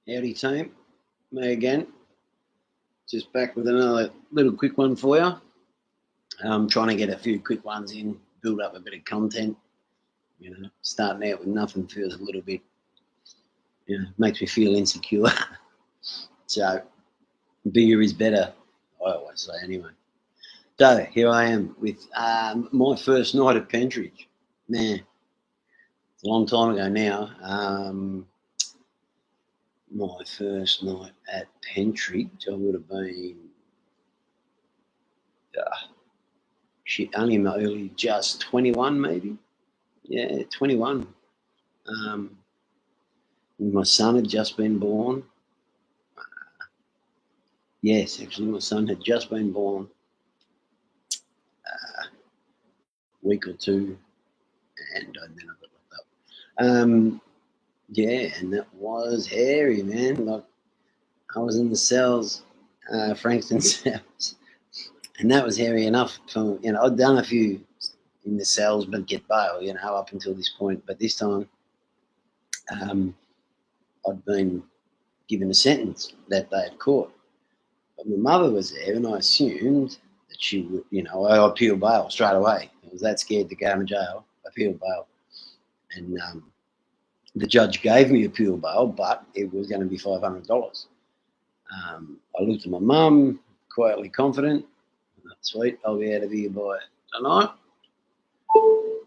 Howdy team, me again. Just back with another little quick one for you. I'm trying to get a few quick ones in, build up a bit of content. Starting out with nothing feels a little bit, makes me feel insecure. So bigger is better, I always say anyway. So here I am with my first night at Pentridge. Man, it's a long time ago now. My first night at Pentridge, I would have been, only my early, just 21 maybe. Yeah, 21. Um, my son had just been born. Yes, actually, my son had just been born a week or two, and then I got locked up. Yeah, and that was hairy, man. Like, I was in the cells, Frankston cells, and that was hairy enough. I'd done a few in the cells, but get bail, up until this point. But this time, I'd been given a sentence that day at court. But my mother was there, and I assumed that she would, I appealed bail straight away. I was that scared to go to jail. I appealed bail. And the judge gave me appeal bail, but it was going to be $500. I looked at my mum, quietly confident. Sweet, I'll be out of here by tonight.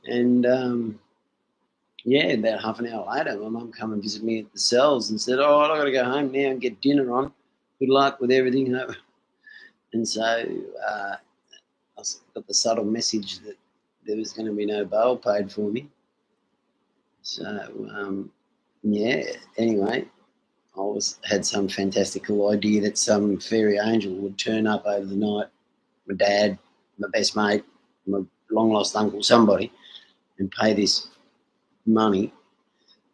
And about half an hour later, my mum came and visited me at the cells and said, "Oh, I've got to go home now and get dinner on. Good luck with everything." And so I got the subtle message that there was going to be no bail paid for me. So, anyway, I had some fantastical idea that some fairy angel would turn up over the night, my dad, my best mate, my long-lost uncle, somebody, and pay this money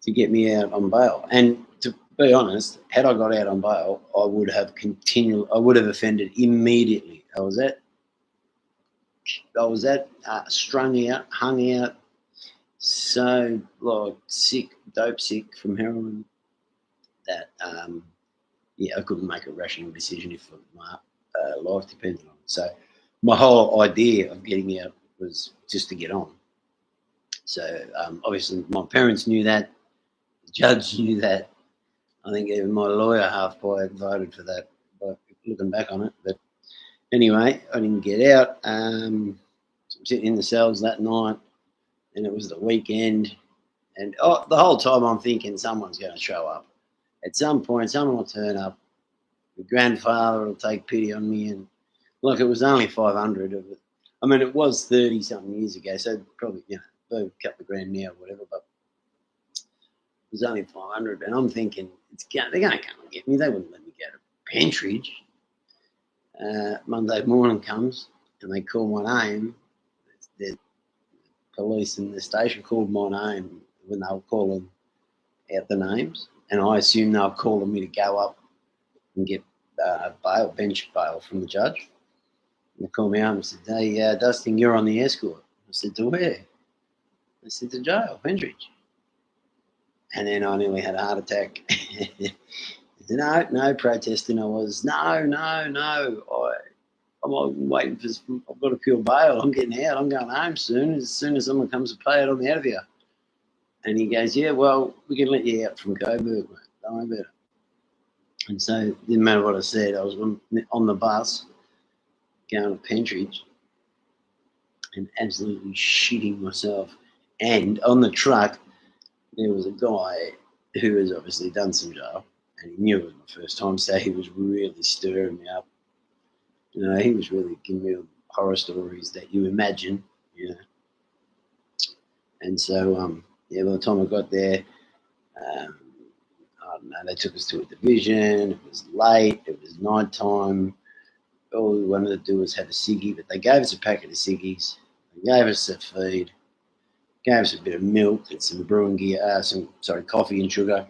to get me out on bail. And to be honest, had I got out on bail, I would have offended immediately. I was strung out, hung out, so sick, dope sick from heroin that I couldn't make a rational decision if my life depended on it. So my whole idea of getting out was just to get on. So obviously my parents knew that, the judge knew that. I think even my lawyer half by voted for that, by looking back on it. But anyway, I didn't get out. So I'm sitting in the cells that night, and it was the weekend. And the whole time I'm thinking someone's going to show up. At some point, someone will turn up. My grandfather will take pity on me, and it was only 500 of it. I mean, it was 30 something years ago, so probably a couple of grand now or whatever. But it was only 500, and I'm thinking they're going to come and get me. They wouldn't let me go to Pentridge. Monday morning comes, and they call my name. The police in the station called my name when they were calling out the names, and I assumed they were calling me to go up and get bench bail from the judge. And they called me up and said, "Hey, Dustin, you're on the escort." I said, "To where?" I said, "To jail, Pentridge." And then I nearly had a heart attack. No protesting. I was, no. I'm waiting for. I've got to appeal bail. I'm getting out. I'm going home soon. As soon as someone comes to pay it, I'm out of here. And he goes, "Yeah, well, we can let you out from Coburg, mate. Don't worry about it." And so it didn't matter what I said. I was on the bus going to Pentridge and absolutely shitting myself. And on the truck, there was a guy who has obviously done some jail, and he knew it was my first time, so he was really stirring me up. He was really giving me horror stories that you imagine, And so, by the time I got there, I don't know, they took us to a division. It was late. It was night time. All we wanted to do was have a ciggy, but they gave us a packet of ciggies. They gave us a feed, gave us a bit of milk and some brewing gear, coffee and sugar,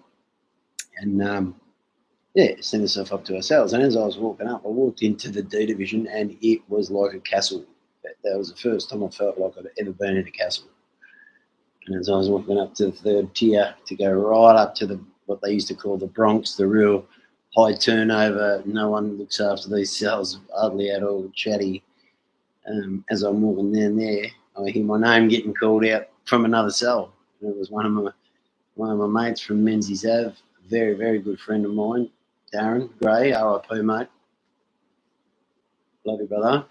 and sent us off up to our cells. And as I was walking up, I walked into the D division, and it was like a castle. That was the first time I felt like I'd ever been in a castle. And as I was walking up to the third tier to go right up to the what they used to call the Bronx, the real high turnover. No one looks after these cells, hardly at all, chatty. As I'm walking down there, I hear my name getting called out from another cell. It was one of my mates from Menzies Ave, a very, very good friend of mine, Darren Gray, RIP mate. Love you, brother.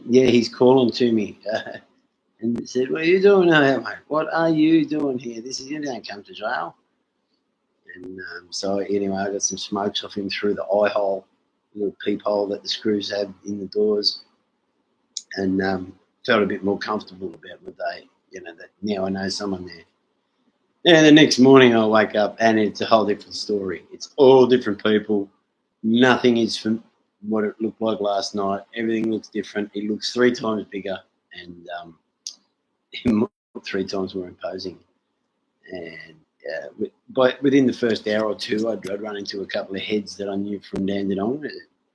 Yeah, he's calling to me and said, "What are you doing here, mate? What are you doing here? You don't come to jail." And so anyway, I got some smokes off him through the eye hole, little peephole that the screws have in the doors, and felt a bit more comfortable about the day. That now I know someone there. Yeah, the next morning I wake up and it's a whole different story. It's all different people. Nothing is from what it looked like last night. Everything looks different. It looks 3 times bigger and 3 times more imposing. And but within the first hour or two, I'd run into a couple of heads that I knew from Dandenong,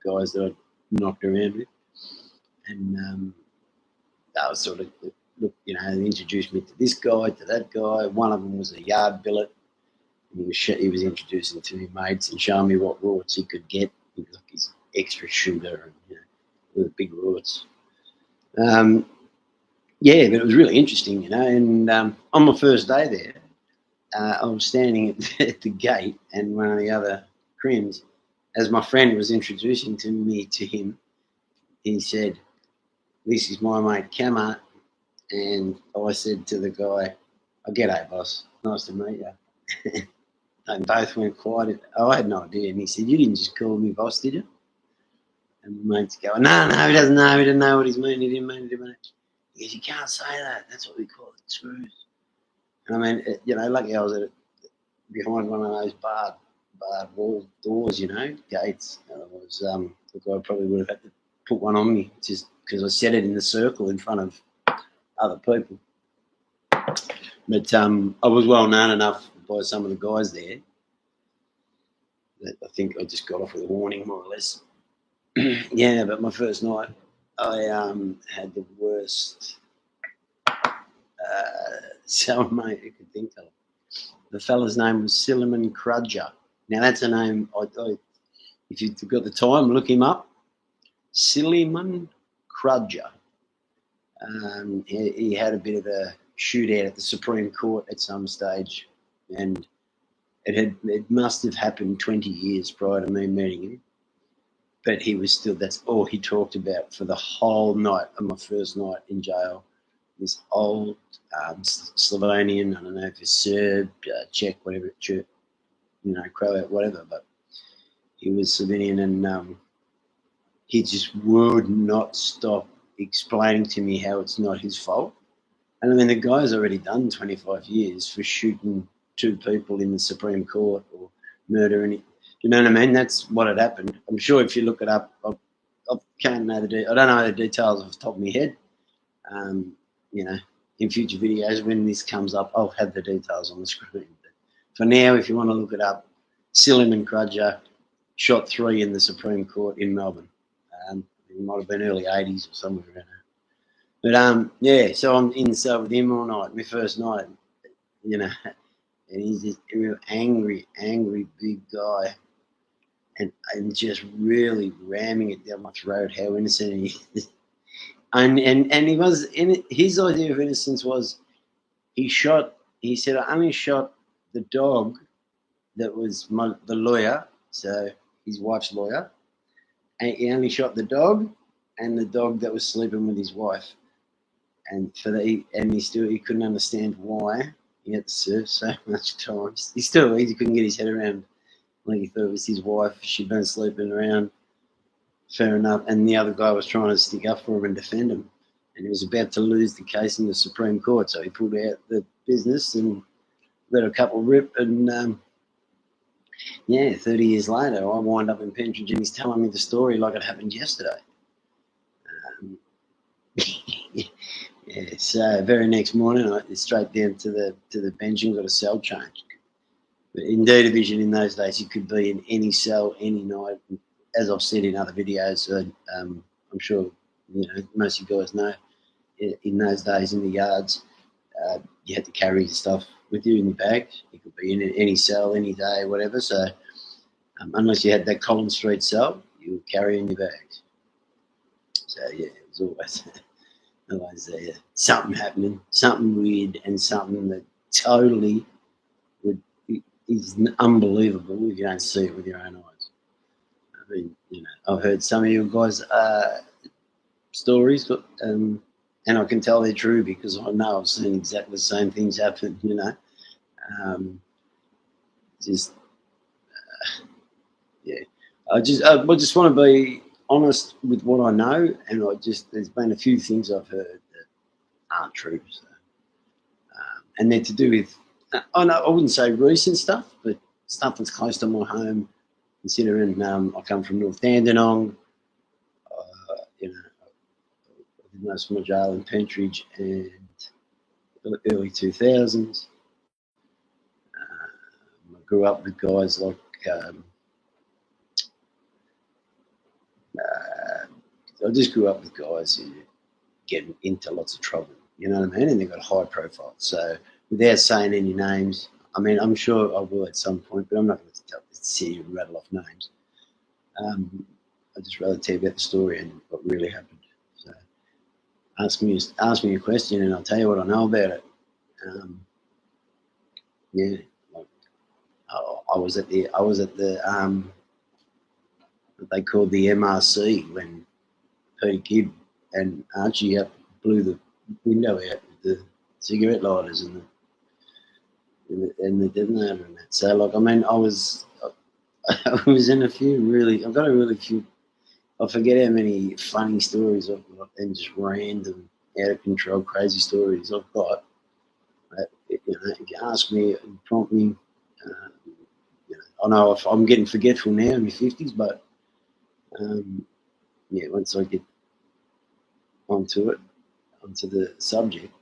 guys that I'd knocked around with. And that was sort of, look, they introduced me to this guy, to that guy. One of them was a yard billet. And he was introducing to me mates and showing me what rorts he could get. He was like his extra shooter and with the big rorts. Yeah, but it was really interesting, And on my first day there, I was standing at the gate, and one of the other crims, as my friend was introducing me to him, he said, "This is my mate Kama." And I said to the guy, "Oh, g'day, boss. Nice to meet you." And both went quiet. I had no idea. And he said, "You didn't just call me boss, did you?" And the mate's going, No, he doesn't know. He didn't know what he's mean. He didn't mean it. He goes, "You can't say that. That's what we call it, screws." And I mean, lucky I was behind one of those barred wall doors, gates. Otherwise, the guy probably would have had to put one on me just because I said it in the circle in front of other people. But I was well known enough by some of the guys there that I think I just got off with a warning, more or less. Yeah, but my first night, I had the worst cellmate you could think of. The fella's name was Silliman Crudger. Now that's a name. If you've got the time, look him up. Silliman Crudger. He had a bit of a shootout at the Supreme Court at some stage, and it must have happened 20 years prior to me meeting him. But he was still, that's all he talked about for the whole night of my first night in jail. This old Slovenian, I don't know if it's Serb, Czech, whatever, Croat, whatever, but he was Slovenian, and he just would not stop explaining to me how it's not his fault. And I mean, the guy's already done 25 years for shooting 2 people in the Supreme Court or murdering. You know what I mean? That's what had happened. I'm sure if you look it up, I don't know the details off the top of my head. In future videos when this comes up, I'll have the details on the screen. But for now, if you want to look it up, Silliman Crudger shot 3 in the Supreme Court in Melbourne. It might have been early 80s or somewhere around there. But so I'm in the cell with him all night, my first night, and he's this real angry big guy, and just really ramming it down my throat how innocent he is. And he was, his idea of innocence was he said, "I only shot the dog that was the lawyer," so his wife's lawyer, and he only shot the dog and the dog that was sleeping with his wife. And he couldn't understand why he had to serve so much time. He couldn't get his head around. Like, he thought it was his wife. She'd been sleeping around. Fair enough. And the other guy was trying to stick up for him and defend him. And he was about to lose the case in the Supreme Court. So he pulled out the business and let a couple rip. And 30 years later, I wind up in Pentridge and he's telling me the story like it happened yesterday. So very next morning, I went straight down to the bench and got a cell change. But in D Division in those days, you could be in any cell any night. As I've said in other videos, I'm sure most of you guys know. In those days, in the yards, you had to carry your stuff with you in your bag. You could be in any cell, any day, whatever. So unless you had that Collins Street cell, you would carry in your bags. So yeah, it was always something happening, something weird, and something that totally would is unbelievable if you don't see it with your own eyes. I mean, I've heard some of you guys' stories, and I can tell they're true because I know I've seen exactly the same things happen. Just yeah. I just want to be honest with what I know, and there's been a few things I've heard that aren't true. So, and they're to do with I wouldn't say recent stuff, but stuff that's close to my home. Considering I come from North Dandenong, I did most of my jail in Pentridge and early 2000s. I grew up with guys like I just grew up with guys who get into lots of trouble, you know what I mean? And they've got high profile. So without saying any names, I mean, I'm sure I will at some point, but I'm not going to sit here and rattle off names. I'd just rather tell you about the story and what really happened. So ask me a question and I'll tell you what I know about it. Yeah, like, I was at the what they called the MRC when Peter Gibb and Archie blew the window out with the cigarette lighters and the detonator and that. So like, I mean, I was in a few I've got a really few. I forget how many funny stories I've got and just random, out of control, crazy stories I've got. If you ask me and prompt me, I know if I'm getting forgetful now in my 50s, but once I get onto the subject,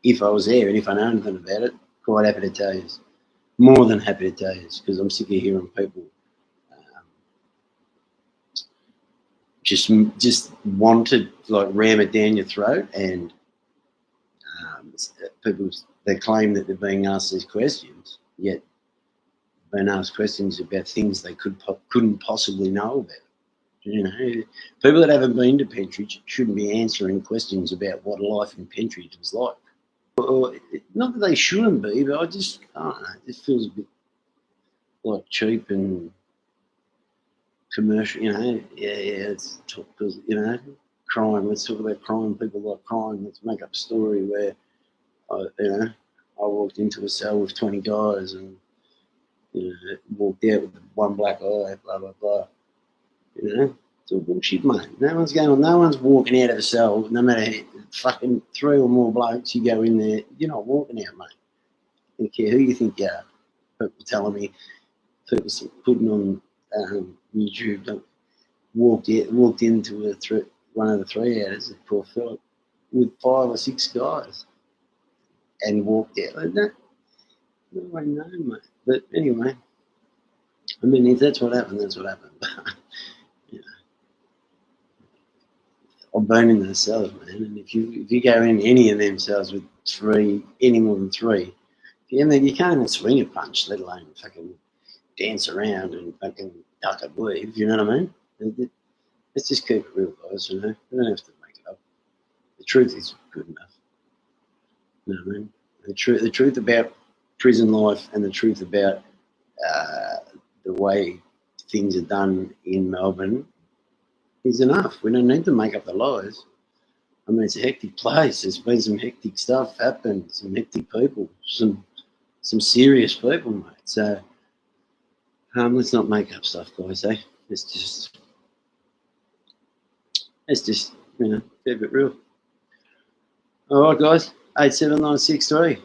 if I was there and if I know anything about it, quite happy to tell you. More than happy to tell you, because I'm sick of hearing people just want to like ram it down your throat, and people they claim that they're being asked these questions, yet being asked questions about things they couldn't possibly know about. People that haven't been to Pentridge shouldn't be answering questions about what life in Pentridge was like. Or, not that they shouldn't be, but I don't know. It just feels a bit like cheap and commercial. It's because crime. Let's talk about crime. People like crime. Let's make up a story where I walked into a cell with 20 guys and walked out with one black eye. Blah blah blah. It's all bullshit, mate. No one's walking out of a cell, no matter fucking 3 or more blokes, you go in there, you're not walking out, mate. I don't care who you think you are. People telling me, people putting on YouTube, walked into one of the 3-outers at Port Phillip with 5 or 6 guys and walked out like that. No, I know, mate. But anyway, I mean, if that's what happened, that's what happened. I've been in those cells, man, and if you go in any of them cells with any more than 3, you can't even swing a punch, let alone fucking dance around and fucking duck and weave. You know what I mean? Let's just keep it real, guys. We don't have to make it up. The truth is good enough. You know what I mean? The truth about prison life and the truth about the way things are done in Melbourne is enough. We don't need to make up the lies. I mean, it's a hectic place. There's been some hectic stuff happen, some hectic people, some serious people, mate. So let's not make up stuff, guys. Let's just keep it real. All right, guys. 87963.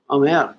I'm out.